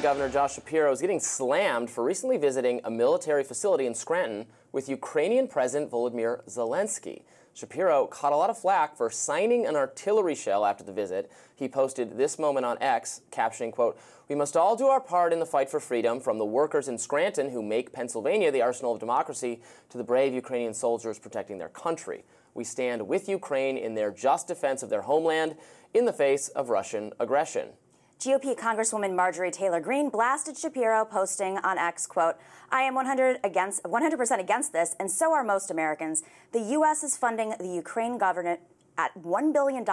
Governor Josh Shapiro is getting slammed for recently visiting a military facility in Scranton with Ukrainian President Volodymyr Zelensky. Shapiro caught a lot of flack for signing an artillery shell after the visit. He posted this moment on X, captioning, quote, "We must all do our part in the fight for freedom, from the workers in Scranton who make Pennsylvania the arsenal of democracy to the brave Ukrainian soldiers protecting their country. We stand with Ukraine in their just defense of their homeland in the face of Russian aggression." GOP Congresswoman Marjorie Taylor Greene blasted Shapiro, posting on X, quote, "I am 100% against this, and so are most Americans. The U.S. is funding the Ukraine government at $1 billion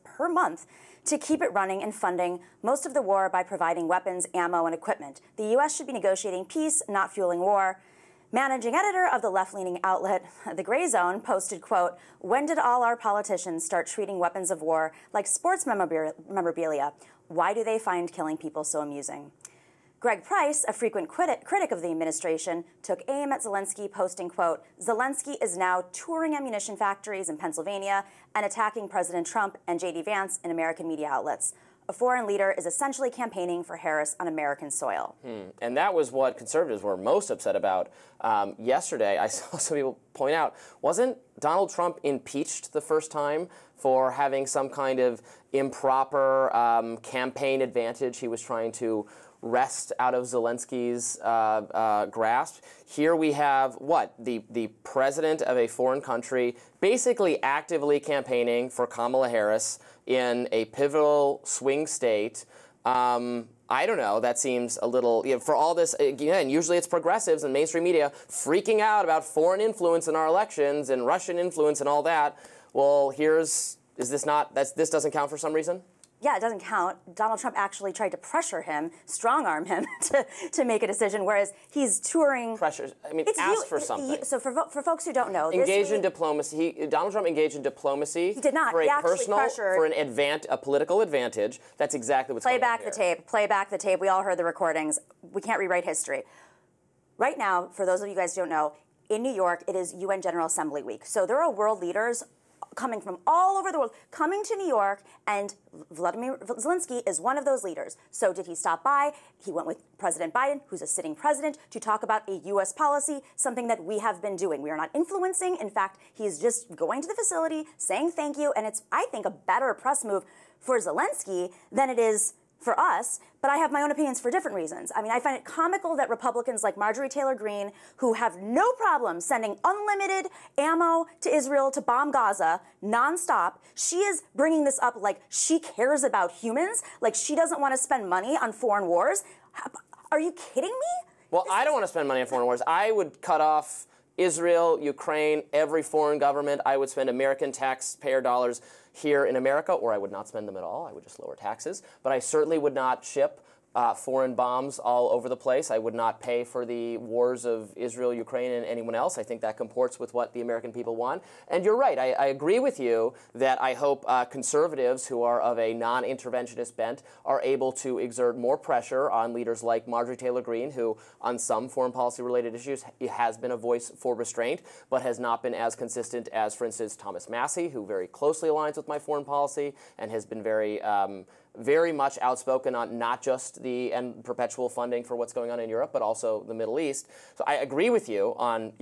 per month to keep it running and funding most of the war by providing weapons, ammo, and equipment. The U.S. should be negotiating peace, not fueling war." Managing editor of the left-leaning outlet The Gray Zone posted, quote, "When did all our politicians start treating weapons of war like sports memorabilia? Why do they find killing people so amusing?" Greg Price, a frequent critic of the administration, took aim at Zelensky, posting, quote, "Zelensky is now touring ammunition factories in Pennsylvania and attacking President Trump and J.D. Vance in American media outlets. A foreign leader is essentially campaigning for Harris on American soil." And that was what conservatives were most upset about yesterday. I saw some people point out, wasn't Donald Trump impeached the first time for having some kind of improper campaign advantage he was trying to wrest out of Zelensky's grasp? Here we have, what, the president of a foreign country basically actively campaigning for Kamala Harris in a pivotal swing state. I don't know, that seems a little, for all this, again, usually it's progressives and mainstream media freaking out about foreign influence in our elections and Russian influence and all that. Well, this doesn't count for some reason? Yeah, it doesn't count. Donald Trump actually tried to pressure him, strong-arm him to make a decision, whereas he's touring... Pressure, I mean, ask for something. So for folks who don't know... Engaged in diplomacy. Donald Trump engaged in diplomacy. He did not. For He a actually personal, pressured... for a political advantage. That's exactly what's going on here. Play back the tape. We all heard the recordings. We can't rewrite history. Right now, for those of you guys who don't know, in New York, it is UN General Assembly Week. So there are world leaders coming from all over the world, coming to New York, and Volodymyr Zelensky is one of those leaders. So did he stop by? He went with President Biden, who's a sitting president, to talk about a U.S. policy, something that we have been doing. We are not influencing. In fact, he's just going to the facility, saying thank you, and it's, I think, a better press move for Zelensky than it is for us, but I have my own opinions for different reasons. I mean, I find it comical that Republicans like Marjorie Taylor Greene, who have no problem sending unlimited ammo to Israel to bomb Gaza nonstop, she is bringing this up like she cares about humans, like she doesn't want to spend money on foreign wars. Are you kidding me? Well, I don't want to spend money on foreign wars. I would cut off Israel, Ukraine, every foreign government. I would spend American taxpayer dollars here in America, or I would not spend them at all. I would just lower taxes. But I certainly would not ship foreign bombs all over the place. I would not pay for the wars of Israel, Ukraine, and anyone else. I think that comports with what the American people want. And you're right. I agree with you that I hope conservatives who are of a non-interventionist bent are able to exert more pressure on leaders like Marjorie Taylor Greene, who on some foreign policy-related issues has been a voice for restraint, but has not been as consistent as, for instance, Thomas Massie, who very closely aligns with my foreign policy and has been very much outspoken on not just the perpetual funding for what's going on in Europe, but also the Middle East. So I agree with you on,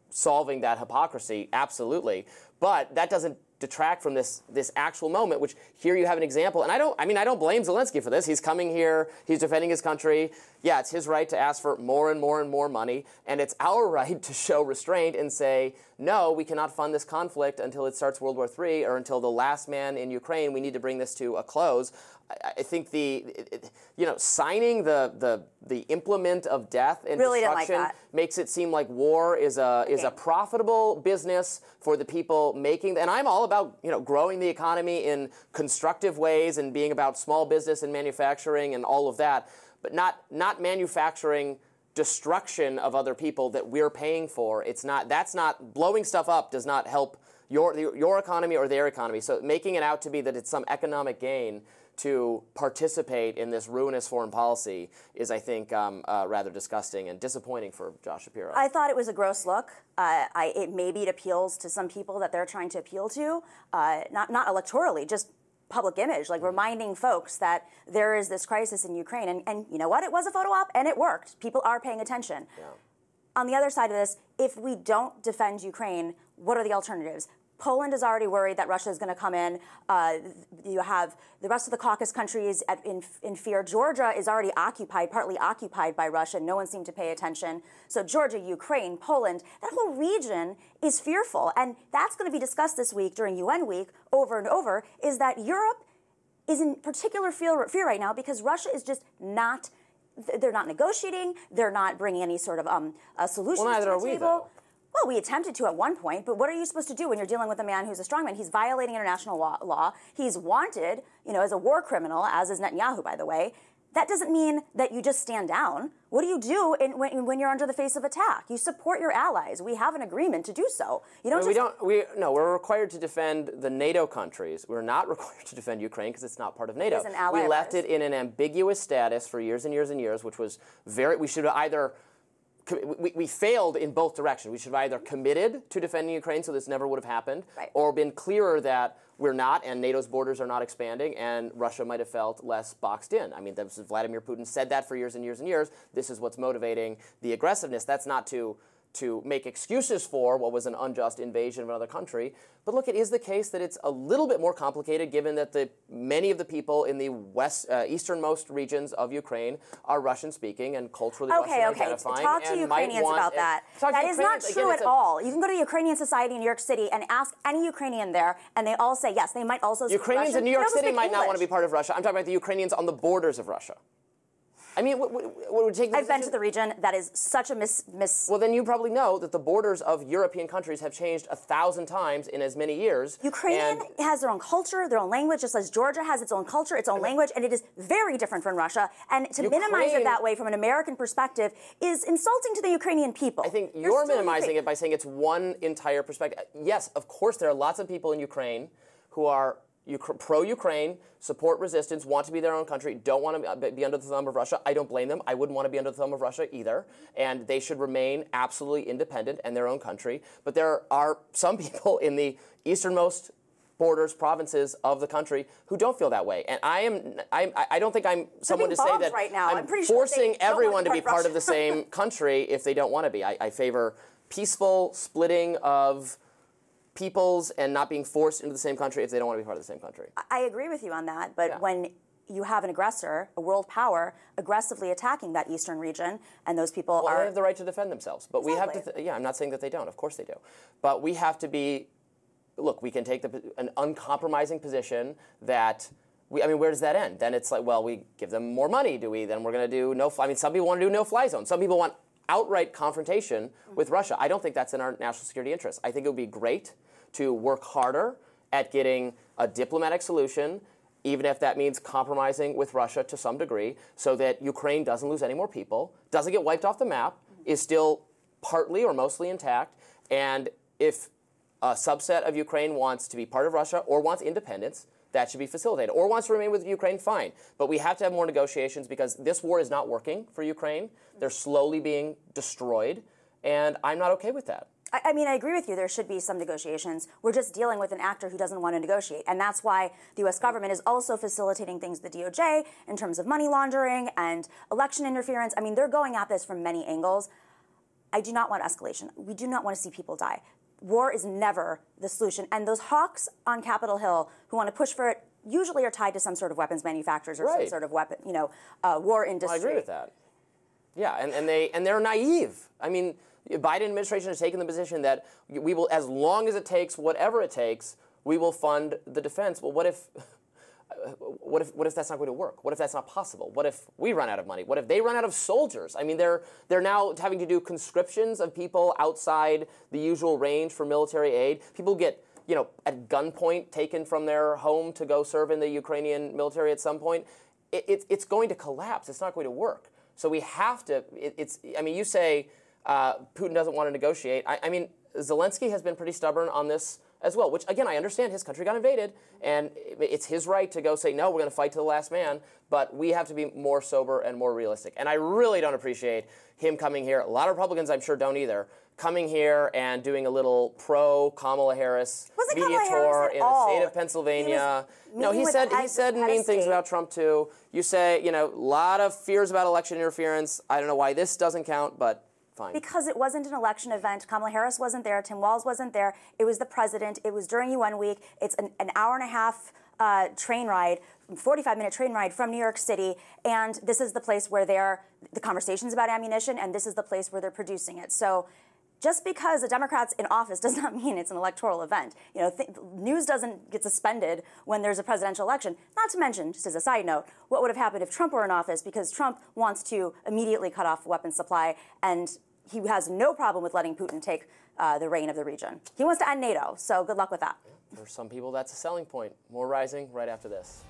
solving that hypocrisy, absolutely. But that doesn't detract from this actual moment, which here you have an example. And I don't blame Zelensky for this. He's coming here, he's defending his country. Yeah, it's his right to ask for more and more and more money, and it's our right to show restraint and say, no, we cannot fund this conflict until it starts World War III or until the last man in Ukraine. We need to bring this to a close. I think signing the implement of death and really destruction makes it seem like war is a profitable business for the people making. And I'm all about growing the economy in constructive ways and being about small business and manufacturing and all of that, but not manufacturing destruction of other people that we're paying for. That's not blowing stuff up does not help your economy or their economy. So making it out to be that it's some economic gain to participate in this ruinous foreign policy is, I think, rather disgusting and disappointing for Josh Shapiro. I thought it was a gross look. Maybe it appeals to some people that they're trying to appeal to, not electorally, just public image, like reminding folks that there is this crisis in Ukraine. And you know what? It was a photo op and it worked. People are paying attention. Yeah. On the other side of this, if we don't defend Ukraine, what are the alternatives? Poland is already worried that Russia is going to come in. You have the rest of the Caucasus countries in fear. Georgia is already occupied, partly occupied by Russia. No one seemed to pay attention. So Georgia, Ukraine, Poland, that whole region is fearful. And that's going to be discussed this week during UN week over and over, is that Europe is in particular fear right now because Russia is just not, they're not negotiating. They're not bringing any sort of solutions well, neither to are the we, table. though. Well, we attempted to at one point, but what are you supposed to do when you're dealing with a man who's a strongman? He's violating international law. He's wanted, as a war criminal, as is Netanyahu, by the way. That doesn't mean that you just stand down. What do you do when you're under the face of attack? You support your allies. We have an agreement to do so. You don't. We're required to defend the NATO countries. We're not required to defend Ukraine because it's not part of NATO. It is an ally we left of ours. it in an ambiguous status for years and years and years, which was we should either. We failed in both directions. We should have either committed to defending Ukraine so this never would have happened, right, or been clearer that we're not and NATO's borders are not expanding and Russia might have felt less boxed in. I mean, Vladimir Putin said that for years and years and years. This is what's motivating the aggressiveness. That's not to make excuses for what was an unjust invasion of another country. But look, it is the case that it's a little bit more complicated given that many of the people in the easternmost regions of Ukraine are Russian-speaking and culturally Russian-identifying. Talk to Ukrainians about that. That is not true at all. You can go to Ukrainian society in New York City and ask any Ukrainian there, and they all say yes. They might also speak Ukrainians Russian. in New York City might English. not want to be part of Russia. I'm talking about the Ukrainians on the borders of Russia. I mean, what would take the I've been to the region. That is such a miss. Well, then you probably know that the borders of European countries have changed 1,000 times in as many years. Ukraine has their own culture, their own language, just as Georgia has its own culture, its own language, and it is very different from Russia. And to minimize it that way from an American perspective is insulting to the Ukrainian people. I think you're minimizing it by saying it's one entire perspective. Yes, of course, there are lots of people in Ukraine who are pro-Ukraine, support resistance, want to be their own country, don't want to be under the thumb of Russia. I don't blame them. I wouldn't want to be under the thumb of Russia either. And they should remain absolutely independent and their own country. But there are some people in the easternmost borders, provinces of the country who don't feel that way. And I don't think I'm someone to say that right now. I'm forcing everyone to be part of the same country if they don't want to be. I favor peaceful splitting of peoples and not being forced into the same country if they don't want to be part of the same country. I agree with you on that, but when you have an aggressor, a world power, aggressively attacking that eastern region, and those people they have the right to defend themselves. But exactly. We have to, I'm not saying that they don't. Of course they do. But we have to be, look, we can take an uncompromising position that, where does that end? Then it's like, well, we give them more money, do we? Then we're going to do some people want to do no-fly zone. Some people want outright confrontation with Russia. I don't think that's in our national security interest. I think it would be great to work harder at getting a diplomatic solution, even if that means compromising with Russia to some degree, so that Ukraine doesn't lose any more people, doesn't get wiped off the map, is still partly or mostly intact, and if a subset of Ukraine wants to be part of Russia or wants independence, that should be facilitated. Or wants to remain with Ukraine, fine. But we have to have more negotiations because this war is not working for Ukraine. They're slowly being destroyed, and I'm not okay with that. I agree with you. There should be some negotiations. We're just dealing with an actor who doesn't want to negotiate. And that's why the U.S. government is also facilitating things with the DOJ in terms of money laundering and election interference. They're going at this from many angles. I do not want escalation. We do not want to see people die. War is never the solution. And those hawks on Capitol Hill who want to push for it usually are tied to some sort of weapons manufacturers or some sort of weapon, war industry. I agree with that. Yeah, and they're naive. Biden administration has taken the position that we will, as long as it takes, whatever it takes, we will fund the defense. Well, what if that's not going to work? What if that's not possible? What if we run out of money? What if they run out of soldiers? They're now having to do conscriptions of people outside the usual range for military aid. People get, at gunpoint taken from their home to go serve in the Ukrainian military at some point. It's going to collapse. It's not going to work. So we have to. You say Putin doesn't want to negotiate. Zelensky has been pretty stubborn on this as well, which, again, I understand his country got invaded, and it's his right to go say, no, we're going to fight to the last man, but we have to be more sober and more realistic. And I really don't appreciate him coming here. A lot of Republicans, I'm sure, don't either, coming here and doing a little pro-Kamala Harris media tour in the state of Pennsylvania. No, he said mean things about Trump, too. You say, you know, a lot of fears about election interference. I don't know why this doesn't count, but fine. Because it wasn't an election event. Kamala Harris wasn't there. Tim Walz wasn't there. It was the president. It was during UN week. It's an hour and a half train ride, 45-minute train ride from New York City, and this is the place where the conversations about ammunition, and this is the place where they're producing it. So just because a Democrat's in office does not mean it's an electoral event. You know, news doesn't get suspended when there's a presidential election. Not to mention, just as a side note, what would have happened if Trump were in office, because Trump wants to immediately cut off weapons supply, and he has no problem with letting Putin take the reign of the region. He wants to end NATO, so good luck with that. For some people, that's a selling point. More Rising right after this.